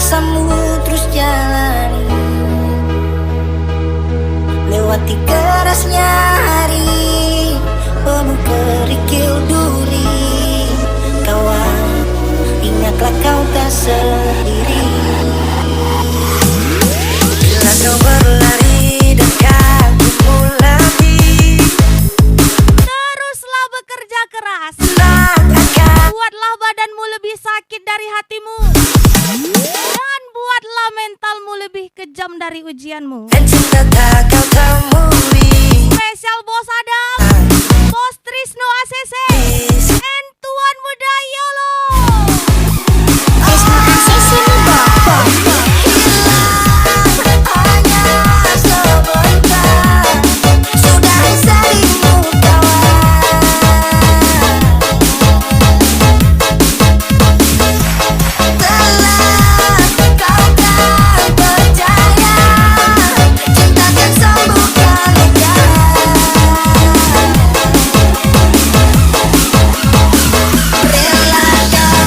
rasamu terus jalani, lewati kerasnya hari, penuh kerikil duri. Kawan, ingatlah kau tak sendiri. Bila kau berlari dekat lagi, teruslah bekerja keras. Buatlah badanmu lebih sakit dari hatimu, dan buatlah mentalmu lebih kejam dari ujianmu. dan cinta tak kau temui. Spesial Bos Adam, Bos Trisno ACC, and Tuan Muda Yolo. Trisno ACC membawa hilang hanya sebentar, sudah seribu kawan. Telah kau kan percaya, cinta kan sembuhkan luka. Relakan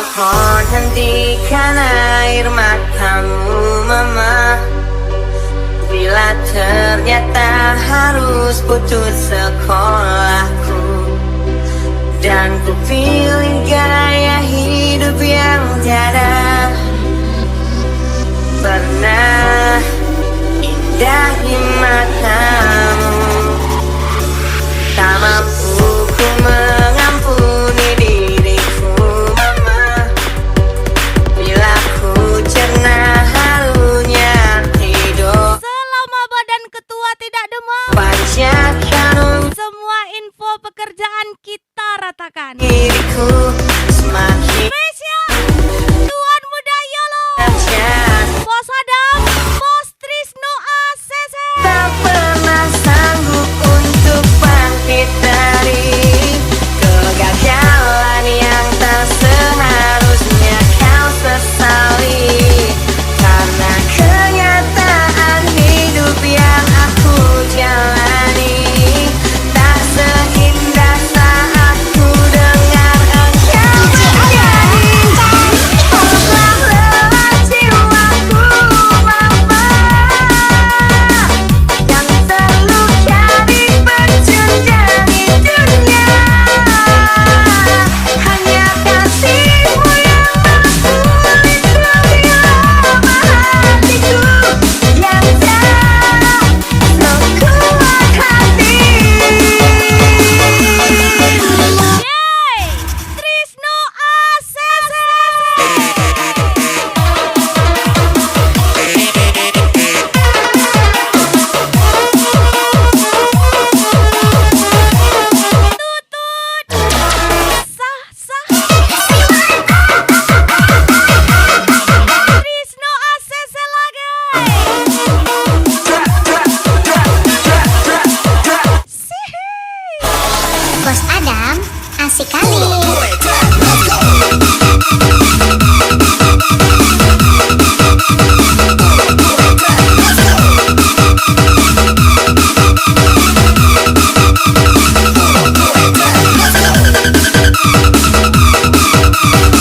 Mohon hentikan air matamu mama, bila ternyata harus putus sekolahku, dan ku pilih gaya hidup yang tiada pernah indah di matamu. Tak mampu ku mengampuni diriku mama, bila ku cerna harunya hidup. Selama badan ketua tidak demam, Panjatkan semua info pekerjaan kita ratakan. diriku semakin Spesial Tuan Muda Yolo, dahsyat. Bos Adam, Bos Trisno ACC. Tak pernah sanggup untuk bangkit dari kegagalan yang tak seharusnya kau sesali, karena kenyataan hidup yang aku jalani tak seindah saat ku dengar engkau bernyanyi. Telah lewat jiwaku mama, yang terluka dipenjunjangi dunia. Hanya kasihmu yang mampu lindungi lama hatiku yang tak sekuat hati. Yeay, Trisno ACC. Tutut, sah sah. Trisno ACC lagi. Sih. Bos Adam, asik kali.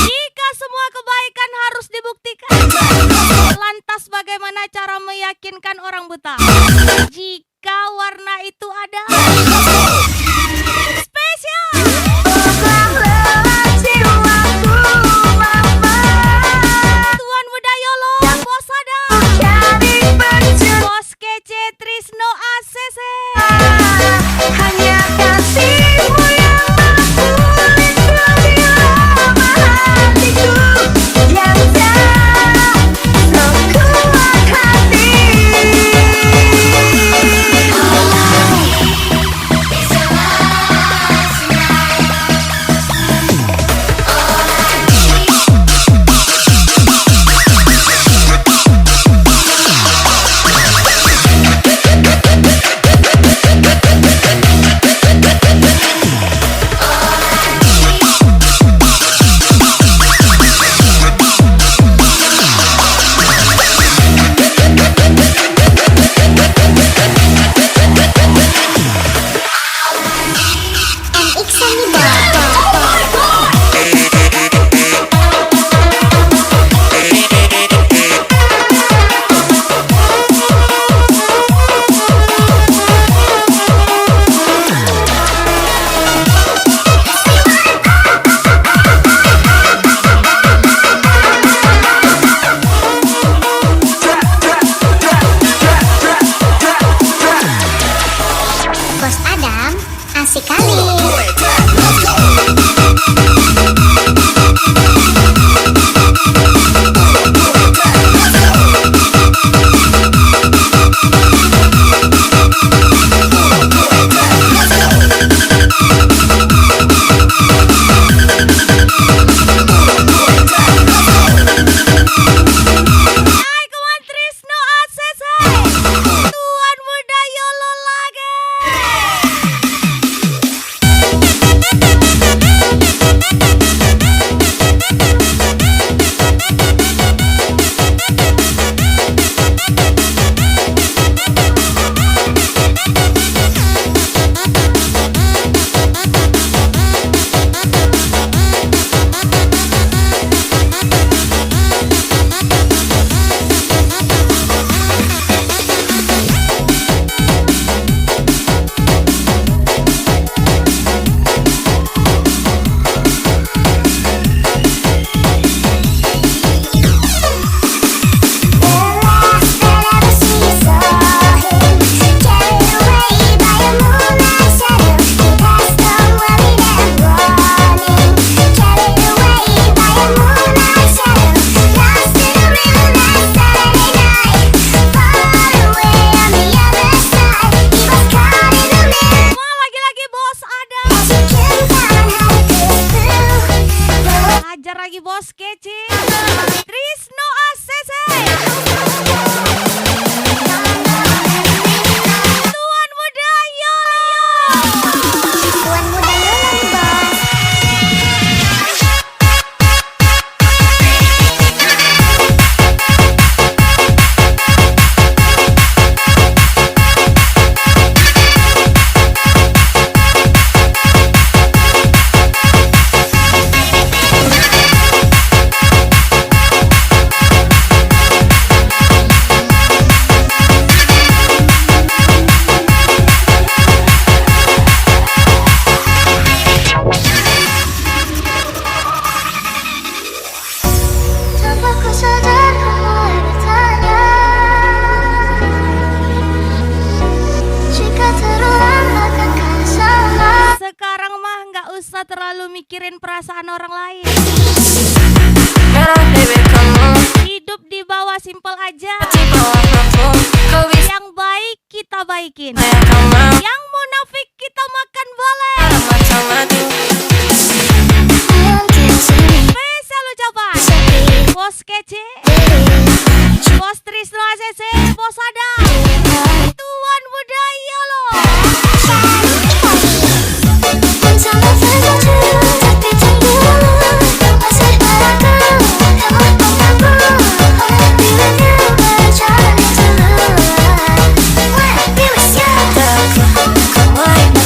Jika semua kebaikan harus dibuktikan, lantas bagaimana cara meyakinkan orang buta? Jika warna itu ada. Spesial Telah lewat jiwaku mama, Tuan Muda Yolo, Bos Adam, jadi penjunjung. Bos Kece Trisno ACC. Hanya kasihmu yang mampu lindungi lama hatiku yang tak sekuat hati. MX Sanibel. Bos Adam, asik kali. Hai kawan Trisno ACC, Tuan Muda Yolo lagi. usah terlalu mikirin perasaan orang lain. Better baby come on. Hidup di bawah simpel aja. Tiba apapun kau bisa Yang baik kita baikin, kamu yang munafik kita makan balik. mata-mata. Mungkin sini Spesial ucapan sepi Bos Kece, diri. Bos Trisno ACC, Bos Adam, Tuan Budaya loh. Sama saja tapi cemburu masih padaku. Kamu mengaku bilanya berjalan dulu. Pilih siapa? Kau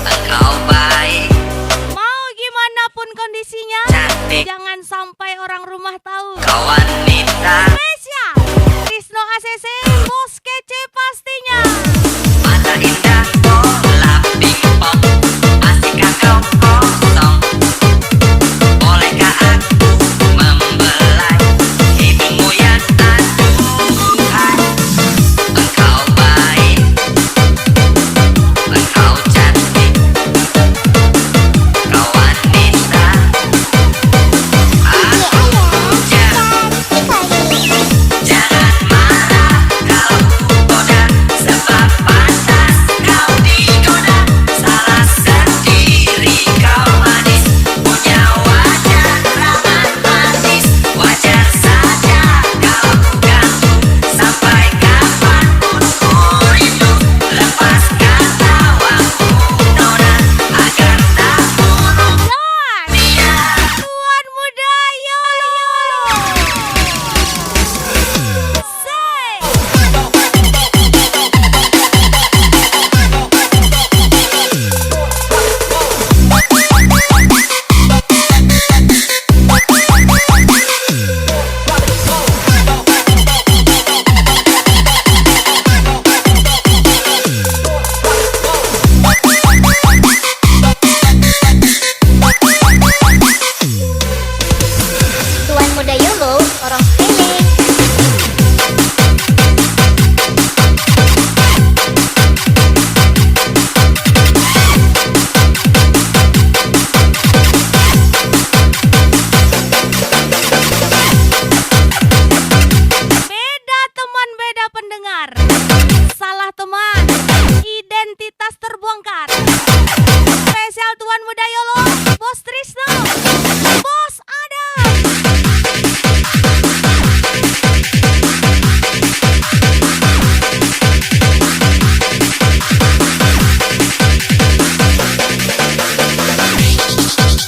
engkau baik, Mau gimana pun kondisinya, cantik, jangan sampai orang rumah tahu. kau wanita. Spesial Krisno ACC, bos kece pastinya. Mata indah bola pingpong, asikkah kau kosong? Bolehkah aku membelai hidungmu yang aduhai? Engkau baik, engkau cantik, kau wanita. Aku jangan marah kalau ku goda, sebab pantas kau digoda. Salah sendiri kau manis, punya wajah ramah manis. Wajar saja kalau ku ganggu, sampai kapanpun ku rindu. Lepaskan tawaku nona, agar tak buruk dia. Tuan muda Yolo. Say. Tuan muda Yolo, orang feeling. Beda teman, beda pendengar. Salah teman, identitas terbongkar. Spesial Tuan muda Yolo, Bos Trisno, Bos Adam.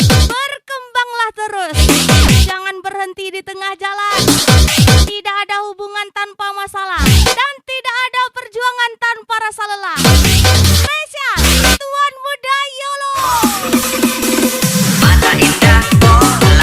Berkembanglah terus, jangan berhenti di tengah jalan. Tidak ada hubungan tanpa masalah, dan tidak ada perjuangan tanpa rasa lelah. Spesial Tuan muda Yolo. Mata indah bola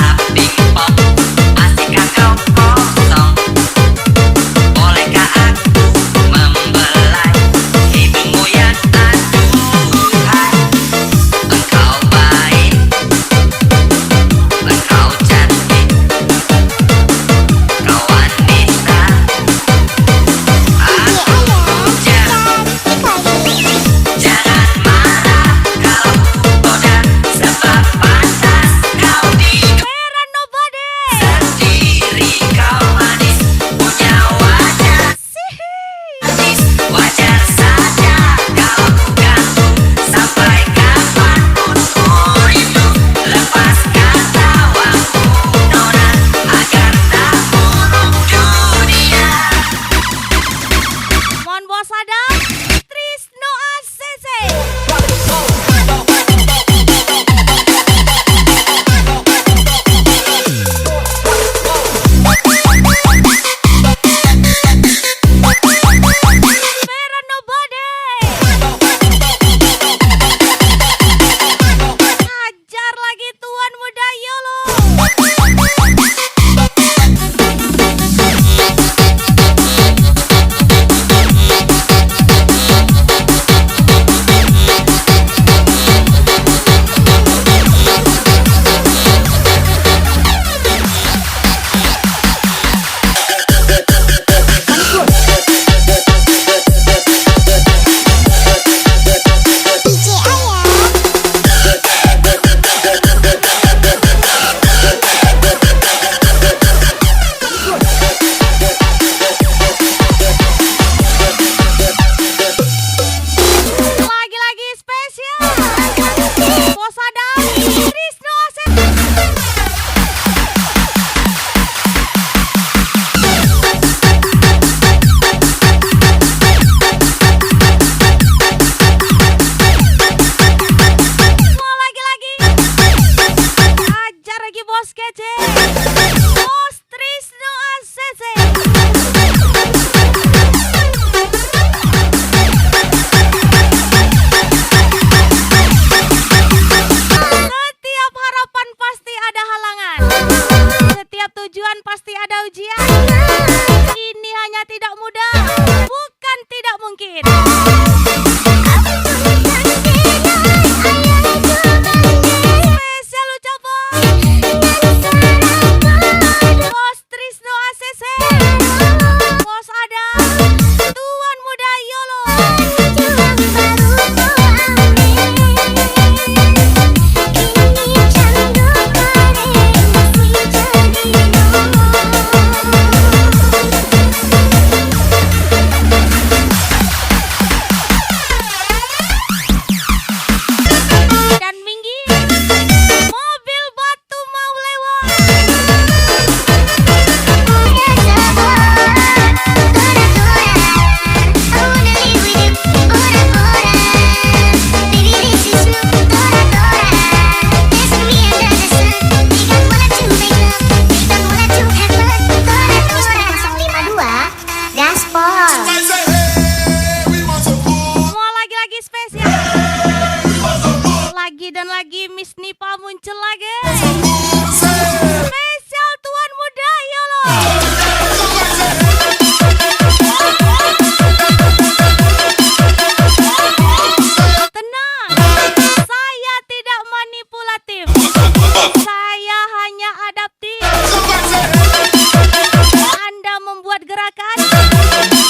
dan lagi Miss Nipa muncul lagi. Spesial Tuan Muda Yolo. Tenang, saya tidak manipulatif. Saya hanya adaptif. Anda membuat gerakan,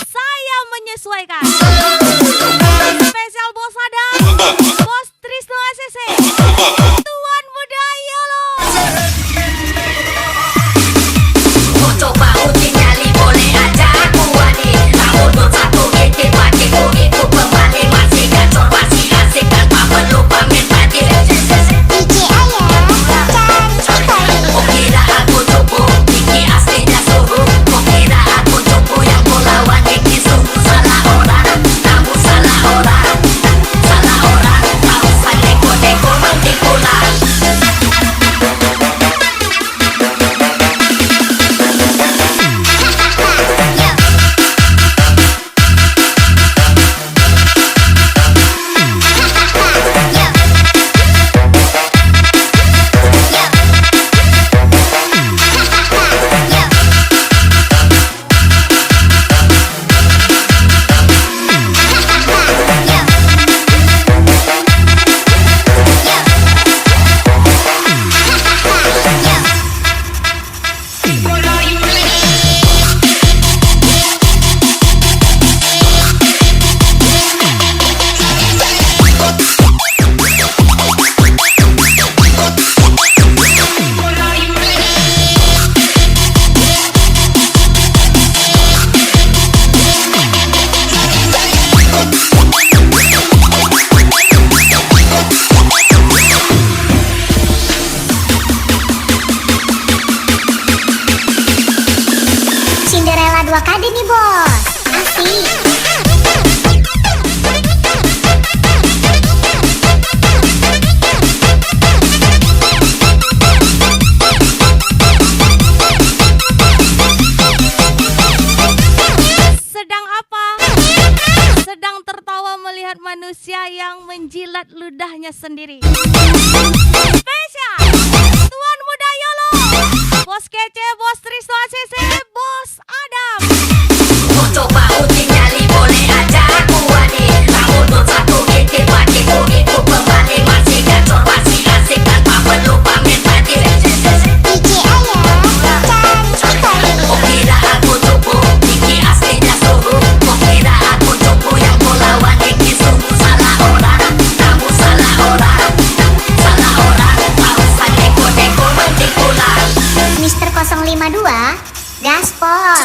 saya menyesuaikan. Spesial Bos Adam, Bos Trisno ACC, Tuan Muda Yolo. Mau coba uji nyali boleh aja aku wani. Kamu dot satu GT pakai ku ikut kembali. Masih gacor masih asik tanpa perlu pamer tadi. DJ Ayah dan Cipari. Kau kira aku cupu, Niki aslinya suruh. Kau kira aku cupu yang kau lawan Niki sungguh salah orang. Kamu salah orang, salah orang. Kau sang neko-neko mendikulah. Cinderella 2 kali nih bos. Asik. Sedang apa? Sedang tertawa melihat manusia yang menjilat ludahnya sendiri. Spesial Tuan Muda Yolo, Bos Kece, Bos Trisno ACC, Bos Adam. Mau coba uji nyali boleh aja aku wani. Kamu dot satu GT pakai ku ikut kembali. Masih gacor masih asik tanpa perlu pamer tadi. DJ Ayah dan Cipari. Kau kira aku cupu, Niki aslinya suruh. Kau kira aku cupu yang kau lawan Niki sungguh salah orang. Kamu salah orang, salah orang. Kau sang neko-neko mendikulah. Mister 052 Gaspol.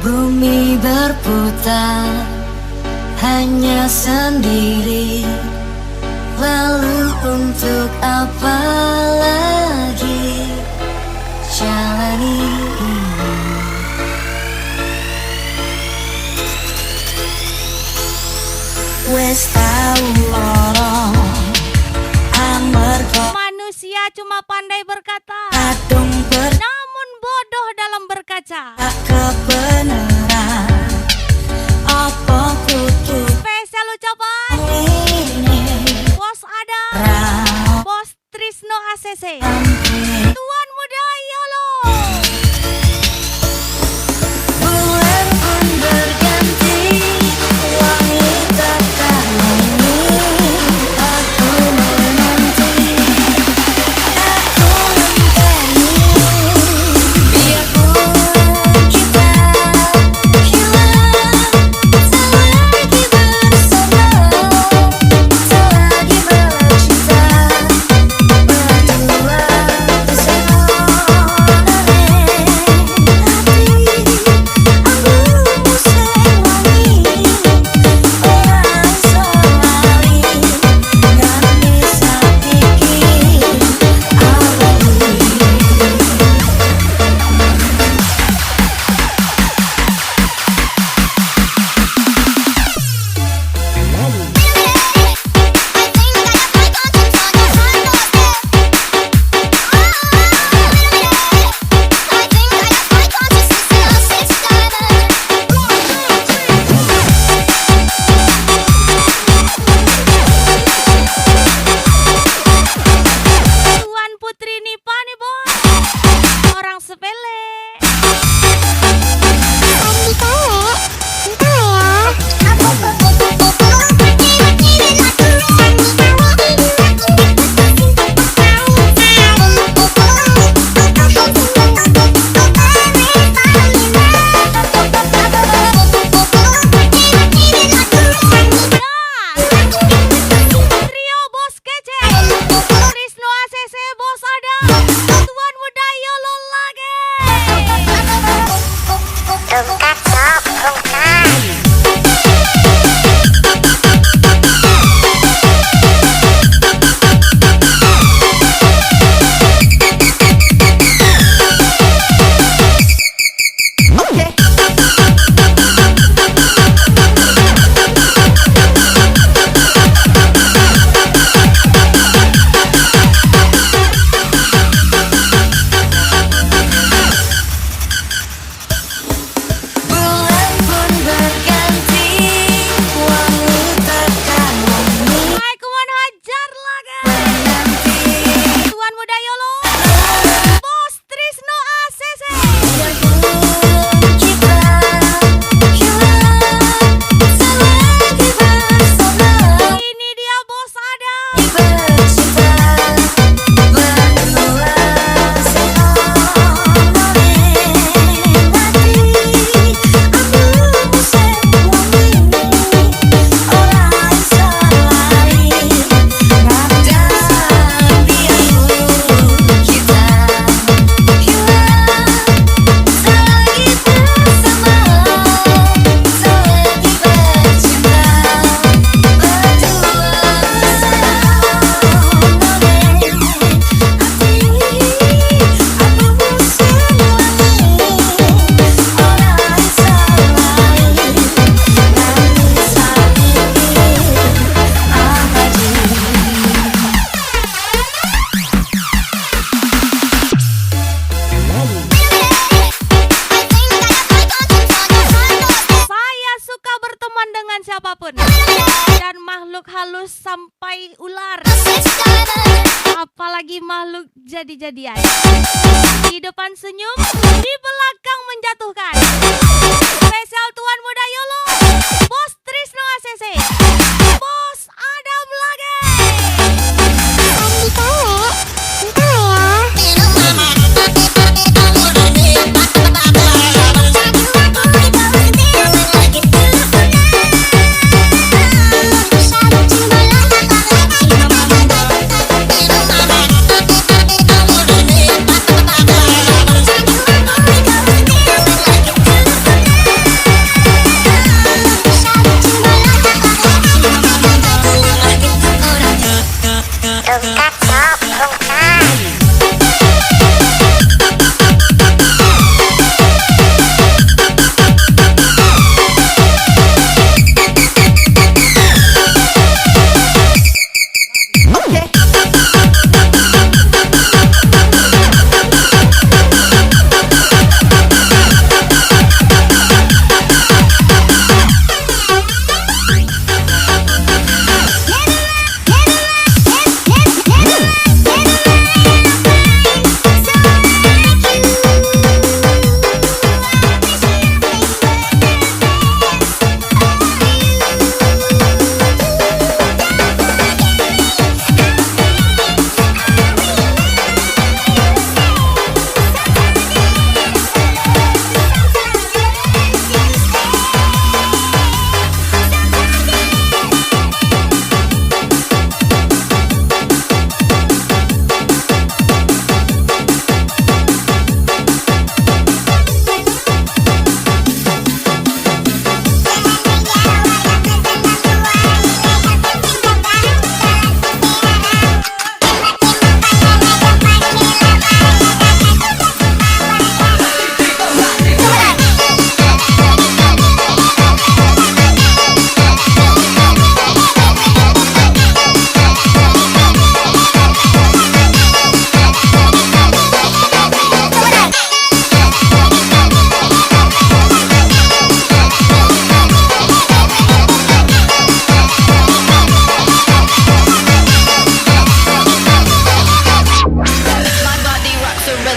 Bumi berputar hanya sendiri. Lalu untuk apa lagi jalani ini? Wes tau lorong amarga Manusia cuma pandai berkata, kadung namun bodoh dalam berkaca. kebenaran. Apa kudu Spesial ucapan ini Bos Adam, rapi? Bos Trisno ACC, Tuan Muda Yolo. Bulan pun berganti, wangi takkan lagi. Aku menanti, aku menginteni. Biarpun kita hilang, tak lagi bersama, tak lagi bercinta. Berdua Tuan Putri Nipa nih bos, orang sepele. Trio bos kece, Trisno ACC, Bos Adam, Tuan Muda Yolo lagi. Tungkat sok, tungkat. bulan pun berganti, wangi takkan lagi. Hai kuman hajar lagi. Menanti Tuan Muda Yolo, Bos Trisno ACC. kita hilang, tak lagi bersama. Ini dia Bos Adam. Bercinta berdua seorang mati. Aku musim wangi, orang selain dan biarpun kita hilang, tak lagi bersama, tak lagi bercinta. Berdua Saya suka berteman dengan siapapun dan makhluk halus sampai ular, apalagi makhluk jadi-jadian. Di depan senyum, di belakang menjatuhkan. Spesial Tuan Muda Yolo, Bos Trisno ACC, Bos Adam lagi. Tungkat.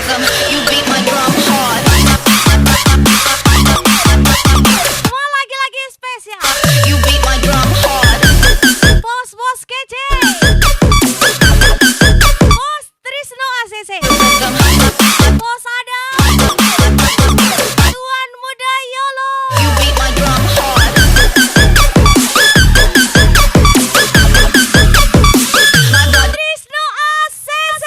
rhythm. You beat my drum hard. Semua lagi-lagi spesial. You beat my drum hard. Bos-bos kece. Bos Trisno ACC. Rhythm. Bos Adam. Tuan Muda Yolo. You beat my drum hard. My God. Trisno ACC.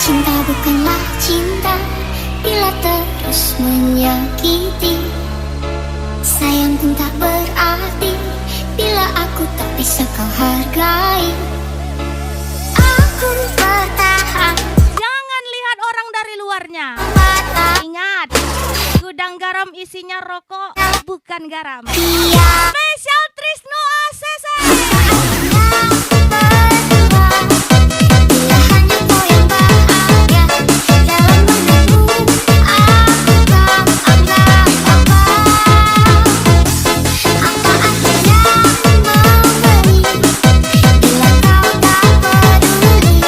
Cinta bukanlah cinta bila terus menyakiti. Sayang pun tak berarti bila aku tak bisa kau hargai. Aku bertahan Jangan lihat orang dari luarnya. mata Ingat, gudang garam isinya rokok, bukan garam. dia. Spesial Trisno ACC. Berdua, bila hanya kau yang bahagia dalam menunggu, aku tak anggap apa. Apa artinya memberi bila kau tak peduli?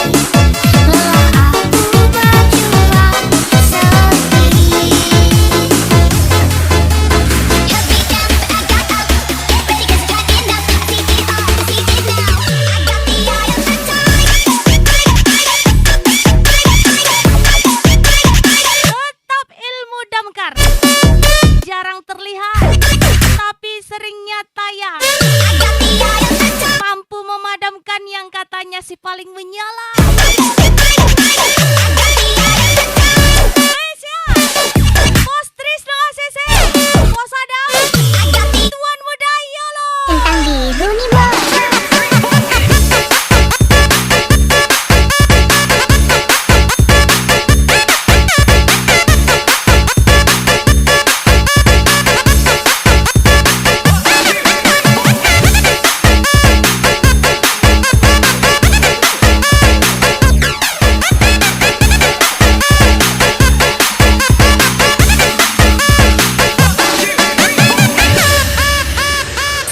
Lelah aku berjuang sendiri. Tetap ilmu damkar. Jarang terlihat, tapi seringnya tayang. Mampu memadamkan yang katanya si paling menyala. Spesial Bos Trisno ACC, Bos Adam, Tuan Muda Yolo. Tentang biru nih bos.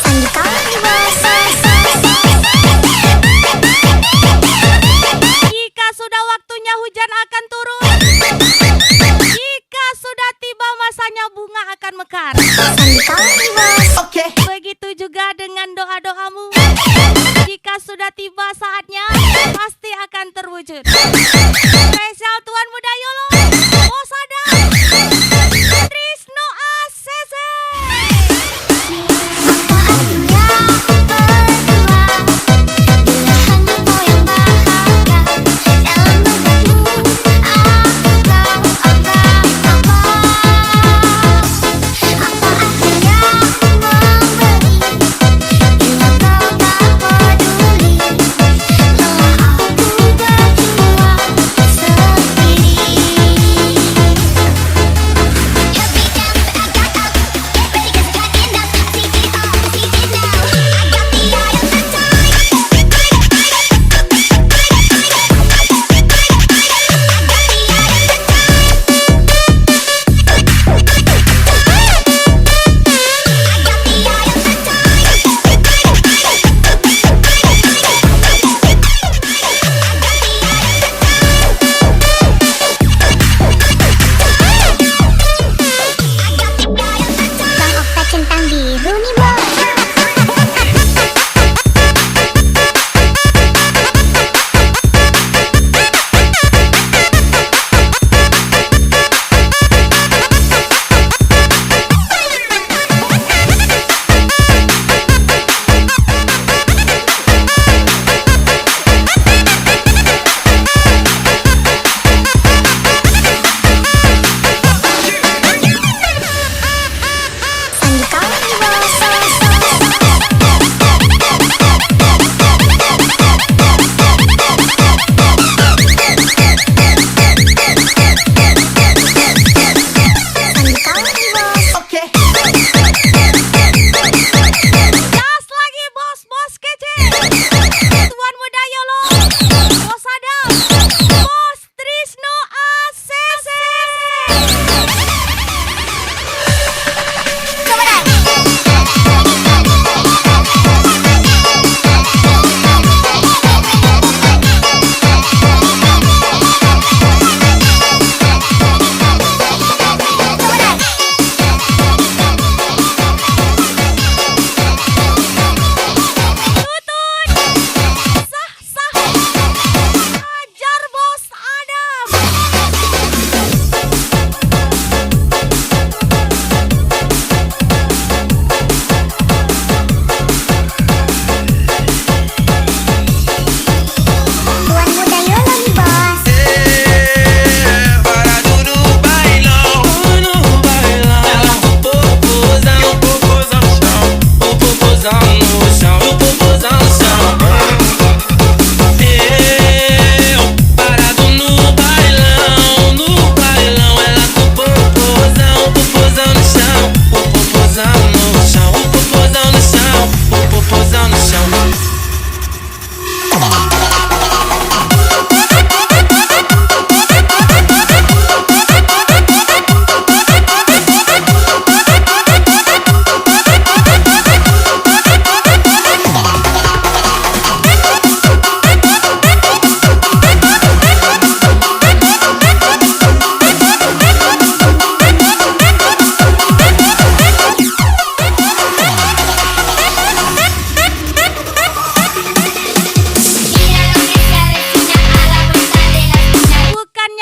Sandi kau nih bos. Jika sudah waktunya hujan akan turun. Jika sudah tiba masanya bunga akan mekar. Sandi kau nih bos. Begitu juga dengan doa-doamu. Jika sudah tiba saatnya, pasti akan terwujud. Spesial Tuan Muda Yolo, Bos Adam, Trisno ACC. Apa artinya berdua bila hanya kau yang bahagia dalam menunggu, aku tak anggap apa. Apa artinya memberi bila kau tak peduli? Lelah aku berjuang sendiri.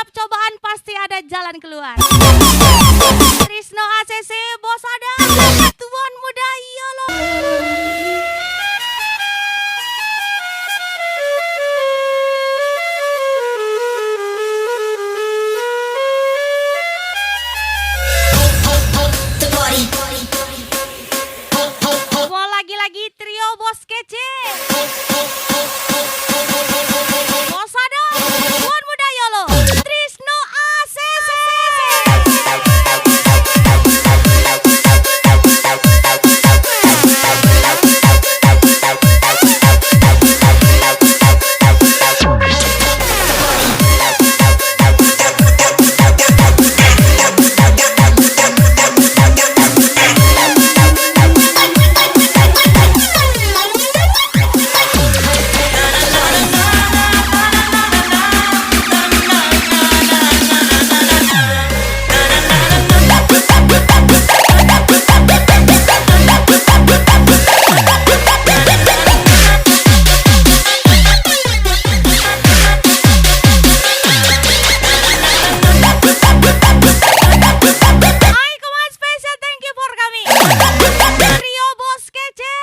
setiap cobaan pasti ada jalan keluar. Trisno ACC, Bos Adam, Tuan Muda Yolo. Mau lagi-lagi trio Bos Kece, Bos Adam, Tuan Muda Yolo, Trisno ACC. Trio Bos Kece,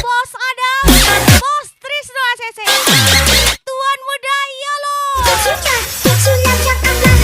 Bos Adam, Bos Trisno ACC, Tuan Muda Yolo. Sudah sulap yang akan